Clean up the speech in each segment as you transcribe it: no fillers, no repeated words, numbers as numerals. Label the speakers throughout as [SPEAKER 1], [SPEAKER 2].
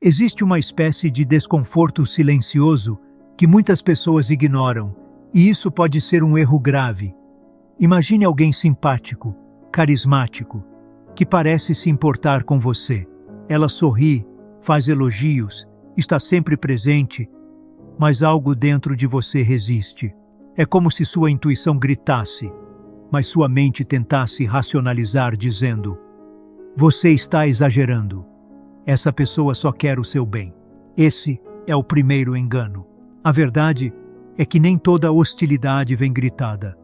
[SPEAKER 1] Existe uma espécie de desconforto silencioso que muitas pessoas ignoram, e isso pode ser um erro grave. Imagine alguém simpático, carismático, que parece se importar com você. Ela sorri, faz elogios, está sempre presente, mas algo dentro de você resiste. É como se sua intuição gritasse, mas sua mente tentasse racionalizar dizendo: você está exagerando. Essa pessoa só quer o seu bem. Esse é o primeiro engano. A verdade é que nem toda hostilidade vem gritada.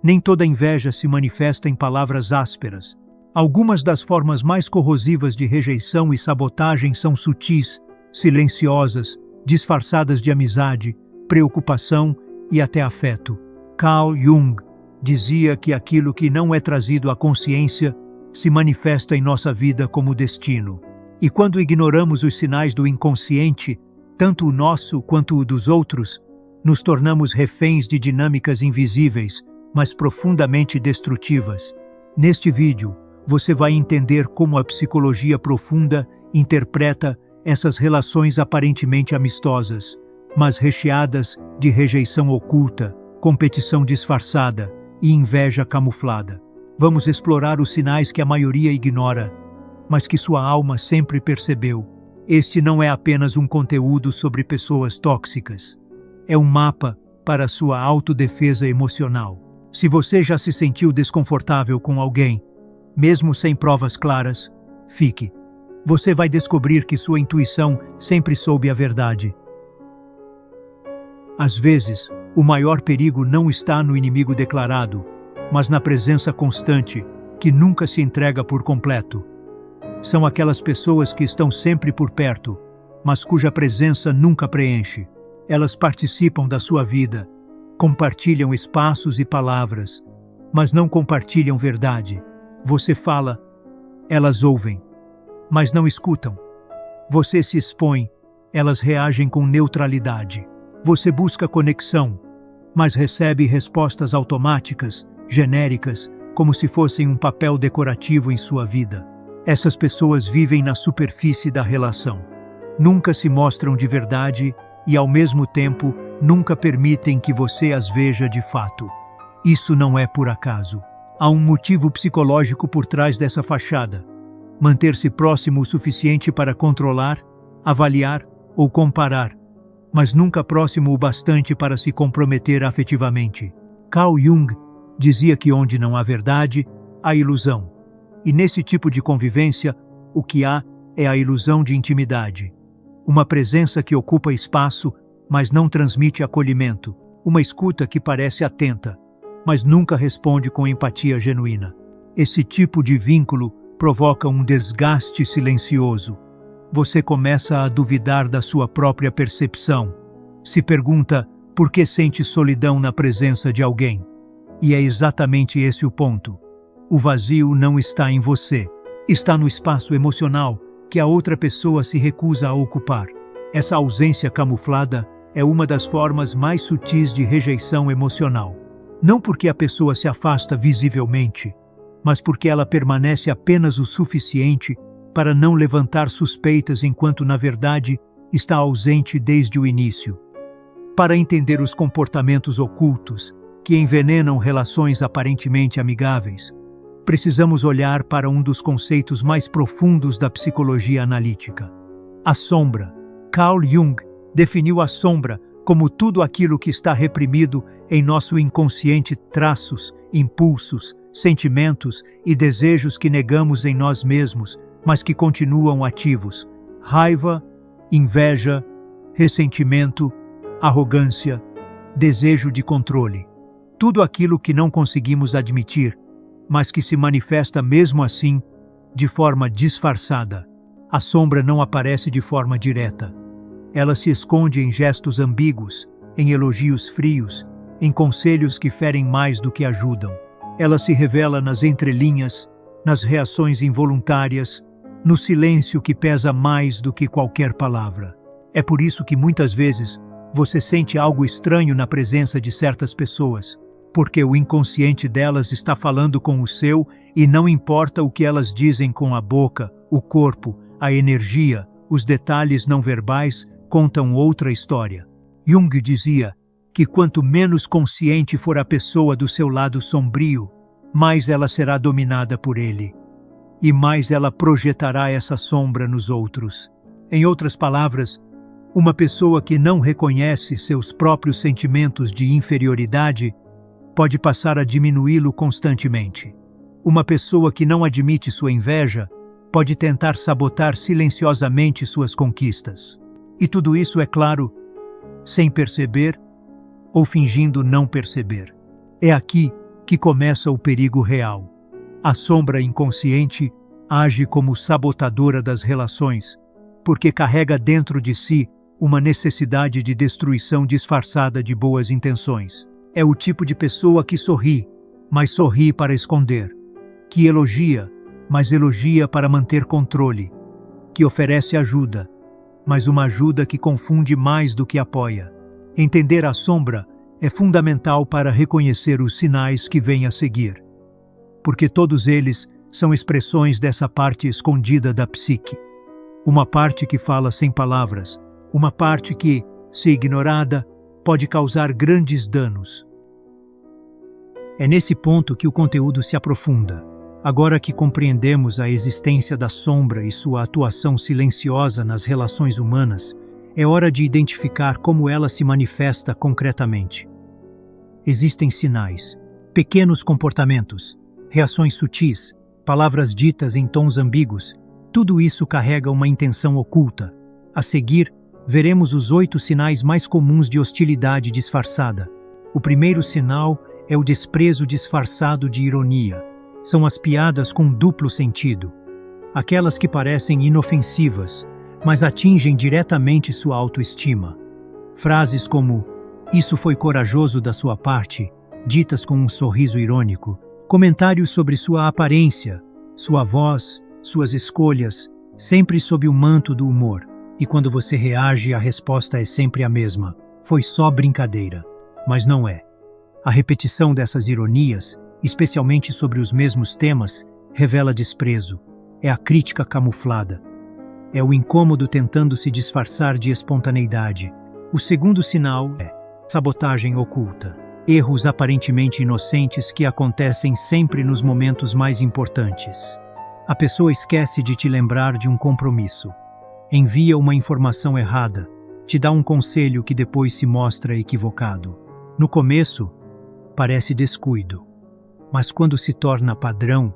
[SPEAKER 1] Nem toda inveja se manifesta em palavras ásperas. Algumas das formas mais corrosivas de rejeição e sabotagem são sutis, silenciosas, disfarçadas de amizade, preocupação e até afeto. Carl Jung dizia que aquilo que não é trazido à consciência se manifesta em nossa vida como destino. E quando ignoramos os sinais do inconsciente, tanto o nosso quanto o dos outros, nos tornamos reféns de dinâmicas invisíveis, mas profundamente destrutivas. Neste vídeo, você vai entender como a psicologia profunda interpreta essas relações aparentemente amistosas, mas recheadas de rejeição oculta, competição disfarçada e inveja camuflada. Vamos explorar os sinais que a maioria ignora, mas que sua alma sempre percebeu. Este não é apenas um conteúdo sobre pessoas tóxicas. É um mapa para a sua autodefesa emocional. Se você já se sentiu desconfortável com alguém, mesmo sem provas claras, fique. Você vai descobrir que sua intuição sempre soube a verdade. Às vezes, o maior perigo não está no inimigo declarado, mas na presença constante, que nunca se entrega por completo. São aquelas pessoas que estão sempre por perto, mas cuja presença nunca preenche. Elas participam da sua vida, compartilham espaços e palavras, mas não compartilham verdade. Você fala, elas ouvem, mas não escutam. Você se expõe, elas reagem com neutralidade. Você busca conexão, mas recebe respostas automáticas, genéricas, como se fossem um papel decorativo em sua vida. Essas pessoas vivem na superfície da relação. Nunca se mostram de verdade e, ao mesmo tempo, nunca permitem que você as veja de fato. Isso não é por acaso. Há um motivo psicológico por trás dessa fachada. Manter-se próximo o suficiente para controlar, avaliar ou comparar, mas nunca próximo o bastante para se comprometer afetivamente. Carl Jung dizia que onde não há verdade, há ilusão. E nesse tipo de convivência, o que há é a ilusão de intimidade. Uma presença que ocupa espaço, mas não transmite acolhimento. Uma escuta que parece atenta, mas nunca responde com empatia genuína. Esse tipo de vínculo provoca um desgaste silencioso. Você começa a duvidar da sua própria percepção. Se pergunta por que sente solidão na presença de alguém. E é exatamente esse o ponto. O vazio não está em você. Está no espaço emocional que a outra pessoa se recusa a ocupar. Essa ausência camuflada é uma das formas mais sutis de rejeição emocional. Não porque a pessoa se afasta visivelmente, mas porque ela permanece apenas o suficiente para não levantar suspeitas enquanto, na verdade, está ausente desde o início. Para entender os comportamentos ocultos que envenenam relações aparentemente amigáveis, precisamos olhar para um dos conceitos mais profundos da psicologia analítica: a sombra. Carl Jung definiu a sombra como tudo aquilo que está reprimido em nosso inconsciente, traços, impulsos, sentimentos e desejos que negamos em nós mesmos, mas que continuam ativos. Raiva, inveja, ressentimento, arrogância, desejo de controle. Tudo aquilo que não conseguimos admitir, mas que se manifesta mesmo assim, de forma disfarçada. A sombra não aparece de forma direta. Ela se esconde em gestos ambíguos, em elogios frios, em conselhos que ferem mais do que ajudam. Ela se revela nas entrelinhas, nas reações involuntárias, no silêncio que pesa mais do que qualquer palavra. É por isso que muitas vezes você sente algo estranho na presença de certas pessoas, porque o inconsciente delas está falando com o seu e não importa o que elas dizem com a boca, o corpo, a energia Os detalhes não verbais contam outra história. Jung dizia que quanto menos consciente for a pessoa do seu lado sombrio, mais ela será dominada por ele, e mais ela projetará essa sombra nos outros. Em outras palavras, uma pessoa que não reconhece seus próprios sentimentos de inferioridade pode passar a diminuí-lo constantemente. Uma pessoa que não admite sua inveja pode tentar sabotar silenciosamente suas conquistas. E tudo isso, é claro, sem perceber ou fingindo não perceber. É aqui que começa o perigo real. A sombra inconsciente age como sabotadora das relações, porque carrega dentro de si uma necessidade de destruição disfarçada de boas intenções. É o tipo de pessoa que sorri, mas sorri para esconder, que elogia, mas elogia para manter controle, que oferece ajuda, mas uma ajuda que confunde mais do que apoia. Entender a sombra é fundamental para reconhecer os sinais que vêm a seguir, porque todos eles são expressões dessa parte escondida da psique. Uma parte que fala sem palavras, uma parte que, se ignorada, pode causar grandes danos. É nesse ponto que o conteúdo se aprofunda. Agora que compreendemos a existência da sombra e sua atuação silenciosa nas relações humanas, é hora de identificar como ela se manifesta concretamente. Existem sinais, pequenos comportamentos, reações sutis, palavras ditas em tons ambíguos. Tudo isso carrega uma intenção oculta. A seguir, veremos os 8 sinais mais comuns de hostilidade disfarçada. O primeiro sinal é o desprezo disfarçado de ironia. São as piadas com duplo sentido. Aquelas que parecem inofensivas, mas atingem diretamente sua autoestima. Frases como "isso foi corajoso da sua parte", ditas com um sorriso irônico. Comentários sobre sua aparência, sua voz, suas escolhas, sempre sob o manto do humor. E quando você reage, a resposta é sempre a mesma. Foi só brincadeira. Mas não é. A repetição dessas ironias, especialmente sobre os mesmos temas, revela desprezo. É a crítica camuflada. É o incômodo tentando se disfarçar de espontaneidade. O segundo sinal é sabotagem oculta. Erros aparentemente inocentes que acontecem sempre nos momentos mais importantes. A pessoa esquece de te lembrar de um compromisso. Envia uma informação errada. Te dá um conselho que depois se mostra equivocado. No começo, parece descuido. Mas quando se torna padrão,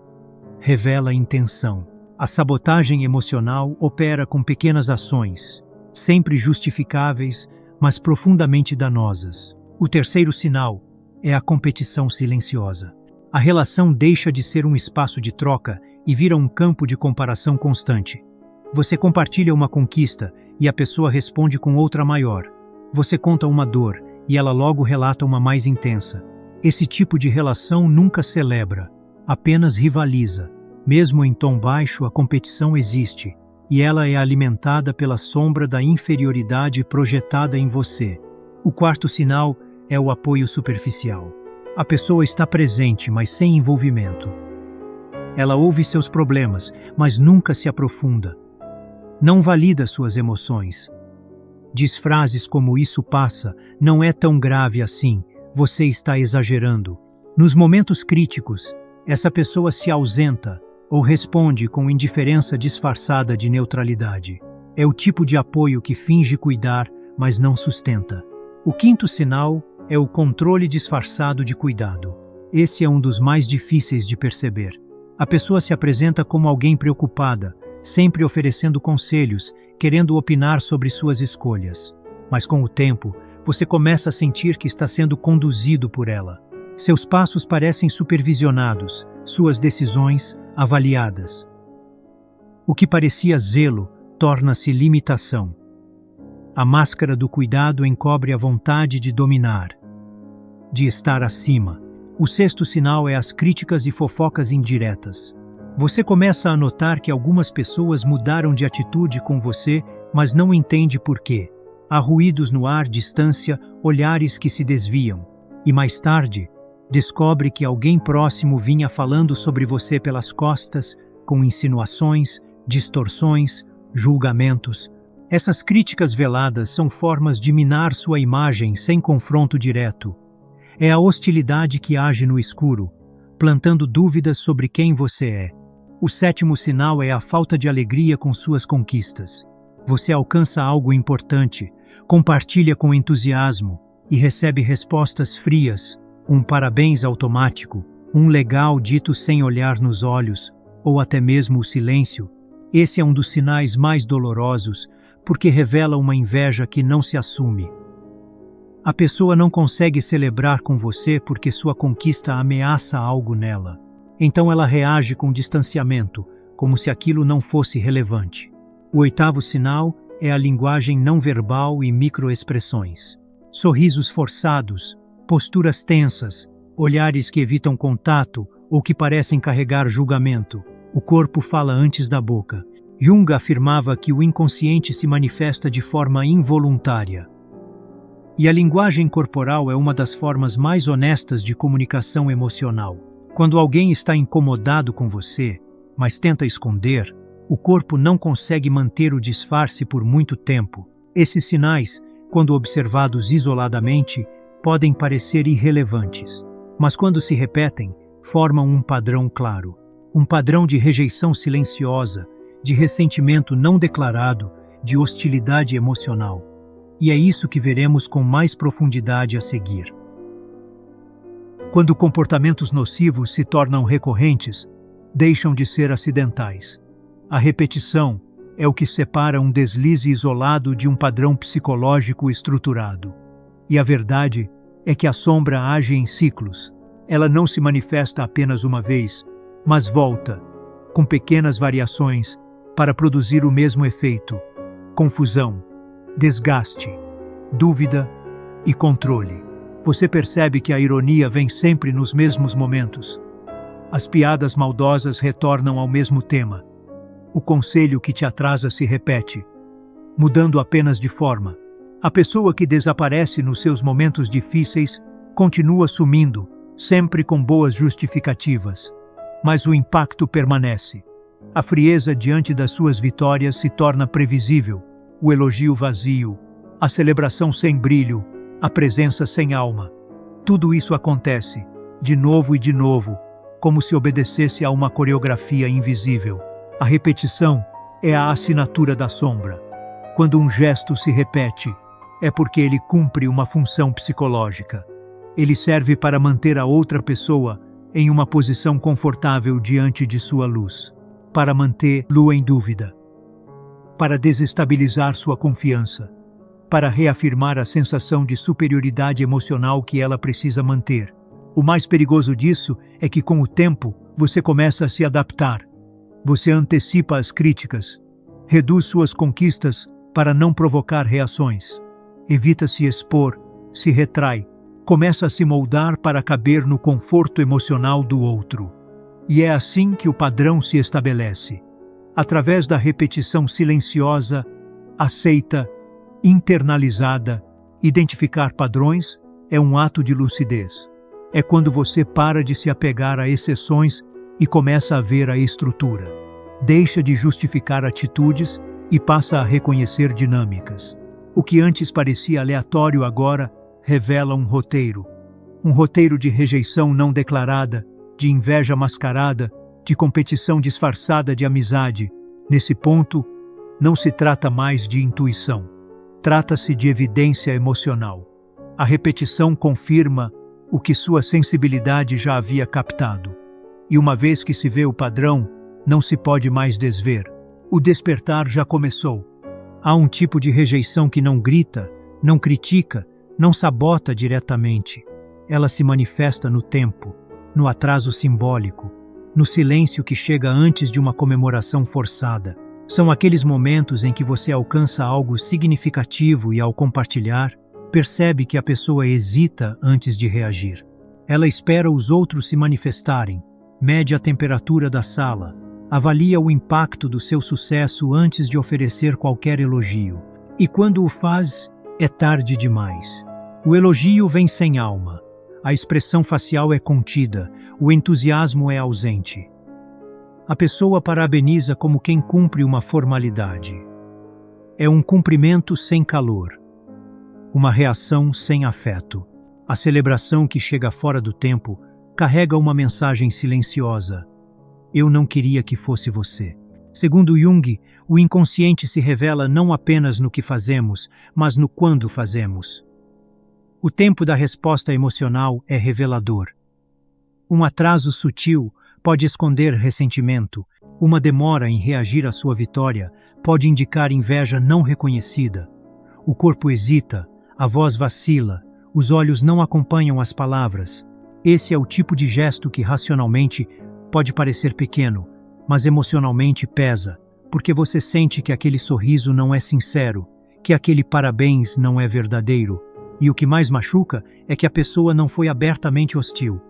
[SPEAKER 1] revela intenção. A sabotagem emocional opera com pequenas ações, sempre justificáveis, mas profundamente danosas. O terceiro sinal é a competição silenciosa. A relação deixa de ser um espaço de troca e vira um campo de comparação constante. Você compartilha uma conquista e a pessoa responde com outra maior. Você conta uma dor e ela logo relata uma mais intensa. Esse tipo de relação nunca celebra, apenas rivaliza. Mesmo em tom baixo, a competição existe, e ela é alimentada pela sombra da inferioridade projetada em você. O quarto sinal é o apoio superficial. A pessoa está presente, mas sem envolvimento. Ela ouve seus problemas, mas nunca se aprofunda. Não valida suas emoções. Diz frases como "isso passa", "não é tão grave assim", "você está exagerando". Nos momentos críticos, essa pessoa se ausenta ou responde com indiferença disfarçada de neutralidade. É o tipo de apoio que finge cuidar, mas não sustenta. O quinto sinal é o controle disfarçado de cuidado. Esse é um dos mais difíceis de perceber. A pessoa se apresenta como alguém preocupada, sempre oferecendo conselhos, querendo opinar sobre suas escolhas. Mas com o tempo, você começa a sentir que está sendo conduzido por ela. Seus passos parecem supervisionados, suas decisões avaliadas. O que parecia zelo torna-se limitação. A máscara do cuidado encobre a vontade de dominar, de estar acima. O sexto sinal é as críticas e fofocas indiretas. Você começa a notar que algumas pessoas mudaram de atitude com você, mas não entende por quê. Há ruídos no ar, distância, olhares que se desviam. E mais tarde, descobre que alguém próximo vinha falando sobre você pelas costas, com insinuações, distorções julgamentos. Essas críticas veladas são formas de minar sua imagem sem confronto direto. É a hostilidade que age no escuro, plantando dúvidas sobre quem você é. O sétimo sinal é a falta de alegria com suas conquistas. Você alcança algo importante, compartilha com entusiasmo e recebe respostas frias, um parabéns automático, um legal dito sem olhar nos olhos, ou até mesmo o silêncio. Esse é um dos sinais mais dolorosos, porque revela uma inveja que não se assume. A pessoa não consegue celebrar com você porque sua conquista ameaça algo nela. Então ela reage com distanciamento, como se aquilo não fosse relevante. O oitavo sinal é a linguagem não verbal e microexpressões. Sorrisos forçados, posturas tensas, olhares que evitam contato ou que parecem carregar julgamento. O corpo fala antes da boca. Jung afirmava que o inconsciente se manifesta de forma involuntária. E a linguagem corporal é uma das formas mais honestas de comunicação emocional. Quando alguém está incomodado com você, mas tenta esconder, o corpo não consegue manter o disfarce por muito tempo. Esses sinais, quando observados isoladamente, podem parecer irrelevantes, mas quando se repetem, formam um padrão claro. Um padrão de rejeição silenciosa, de ressentimento não declarado, de hostilidade emocional. E é isso que veremos com mais profundidade a seguir. Quando comportamentos nocivos se tornam recorrentes, deixam de ser acidentais. A repetição é o que separa um deslize isolado de um padrão psicológico estruturado. E a verdade é que a sombra age em ciclos. Ela não se manifesta apenas uma vez, mas volta, com pequenas variações, para produzir o mesmo efeito: confusão, desgaste, dúvida e controle. Você percebe que a ironia vem sempre nos mesmos momentos. As piadas maldosas retornam ao mesmo tema. O conselho que te atrasa se repete, mudando apenas de forma. A pessoa que desaparece nos seus momentos difíceis continua sumindo, sempre com boas justificativas. Mas o impacto permanece. A frieza diante das suas vitórias se torna previsível. O elogio vazio, a celebração sem brilho, a presença sem alma. Tudo isso acontece, de novo e de novo, como se obedecesse a uma coreografia invisível. A repetição é a assinatura da sombra. Quando um gesto se repete, é porque ele cumpre uma função psicológica. Ele serve para manter a outra pessoa em uma posição confortável diante de sua luz, para mantê-lo em dúvida, para desestabilizar sua confiança, para reafirmar a sensação de superioridade emocional que ela precisa manter. O mais perigoso disso é que, com o tempo, você começa a se adaptar. Você antecipa as críticas, reduz suas conquistas para não provocar reações, evita se expor, se retrai, começa a se moldar para caber no conforto emocional do outro. E é assim que o padrão se estabelece. Através da repetição silenciosa, aceita, internalizada, identificar padrões é um ato de lucidez. É quando você para de se apegar a exceções e começa a ver a estrutura. Deixa de justificar atitudes e passa a reconhecer dinâmicas. O que antes parecia aleatório agora revela um roteiro. Um roteiro de rejeição não declarada, de inveja mascarada, de competição disfarçada de amizade. Nesse ponto, não se trata mais de intuição. Trata-se de evidência emocional. A repetição confirma o que sua sensibilidade já havia captado. E uma vez que se vê o padrão, não se pode mais desver. O despertar já começou. Há um tipo de rejeição que não grita, não critica, não sabota diretamente. Ela se manifesta no tempo, no atraso simbólico, no silêncio que chega antes de uma comemoração forçada. São aqueles momentos em que você alcança algo significativo e, ao compartilhar, percebe que a pessoa hesita antes de reagir. Ela espera os outros se manifestarem, mede a temperatura da sala, avalia o impacto do seu sucesso antes de oferecer qualquer elogio. E quando o faz, é tarde demais. O elogio vem sem alma, a expressão facial é contida, o entusiasmo é ausente. A pessoa parabeniza como quem cumpre uma formalidade. É um cumprimento sem calor, uma reação sem afeto. A celebração que chega fora do tempo carrega uma mensagem silenciosa. Eu não queria que fosse você. Segundo Jung, o inconsciente se revela não apenas no que fazemos, mas no quando fazemos. O tempo da resposta emocional é revelador. Um atraso sutil pode esconder ressentimento. Uma demora em reagir à sua vitória pode indicar inveja não reconhecida. O corpo hesita, a voz vacila, os olhos não acompanham as palavras. Esse é o tipo de gesto que racionalmente pode parecer pequeno, mas emocionalmente pesa, porque você sente que aquele sorriso não é sincero, que aquele parabéns não é verdadeiro. E o que mais machuca é que a pessoa não foi abertamente hostil.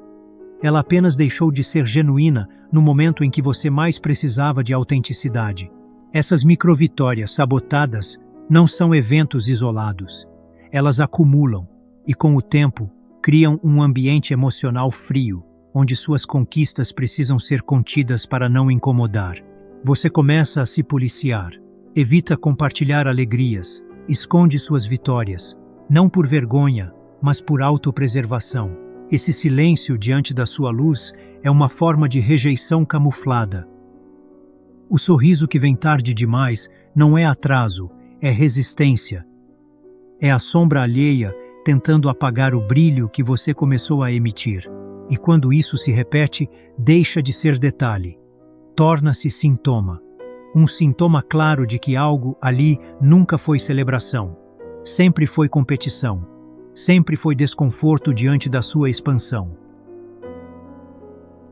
[SPEAKER 1] Ela apenas deixou de ser genuína no momento em que você mais precisava de autenticidade. Essas microvitórias sabotadas não são eventos isolados. Elas acumulam e, com o tempo, criam um ambiente emocional frio, onde suas conquistas precisam ser contidas para não incomodar. Você começa a se policiar, evita compartilhar alegrias, esconde suas vitórias, não por vergonha, mas por autopreservação. Esse silêncio diante da sua luz é uma forma de rejeição camuflada. O sorriso que vem tarde demais não é atraso, é resistência. É a sombra alheia tentando apagar o brilho que você começou a emitir. E quando isso se repete, deixa de ser detalhe. Torna-se sintoma. Um sintoma claro de que algo ali nunca foi celebração. Sempre foi competição. Sempre foi desconforto diante da sua expansão.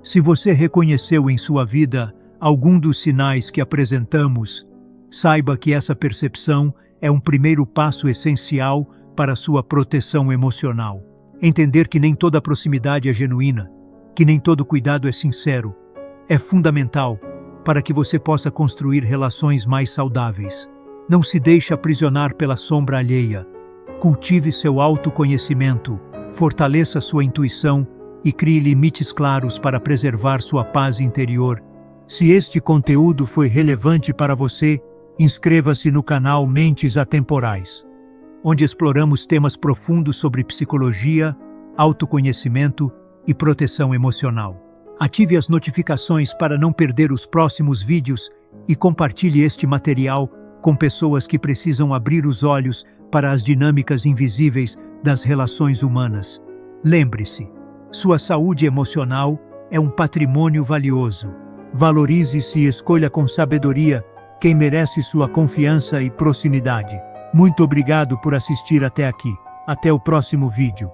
[SPEAKER 1] Se você reconheceu em sua vida algum dos sinais que apresentamos, saiba que essa percepção é um primeiro passo essencial para sua proteção emocional. Entender que nem toda proximidade é genuína, que nem todo cuidado é sincero, é fundamental para que você possa construir relações mais saudáveis. Não se deixe aprisionar pela sombra alheia. Cultive seu autoconhecimento, fortaleça sua intuição e crie limites claros para preservar sua paz interior. Se este conteúdo foi relevante para você, inscreva-se no canal Mentes Atemporais, onde exploramos temas profundos sobre psicologia, autoconhecimento e proteção emocional. Ative as notificações para não perder os próximos vídeos e compartilhe este material com pessoas que precisam abrir os olhos para as dinâmicas invisíveis das relações humanas. Lembre-se, sua saúde emocional é um patrimônio valioso. Valorize-se e escolha com sabedoria quem merece sua confiança e proximidade. Muito obrigado por assistir até aqui. Até o próximo vídeo.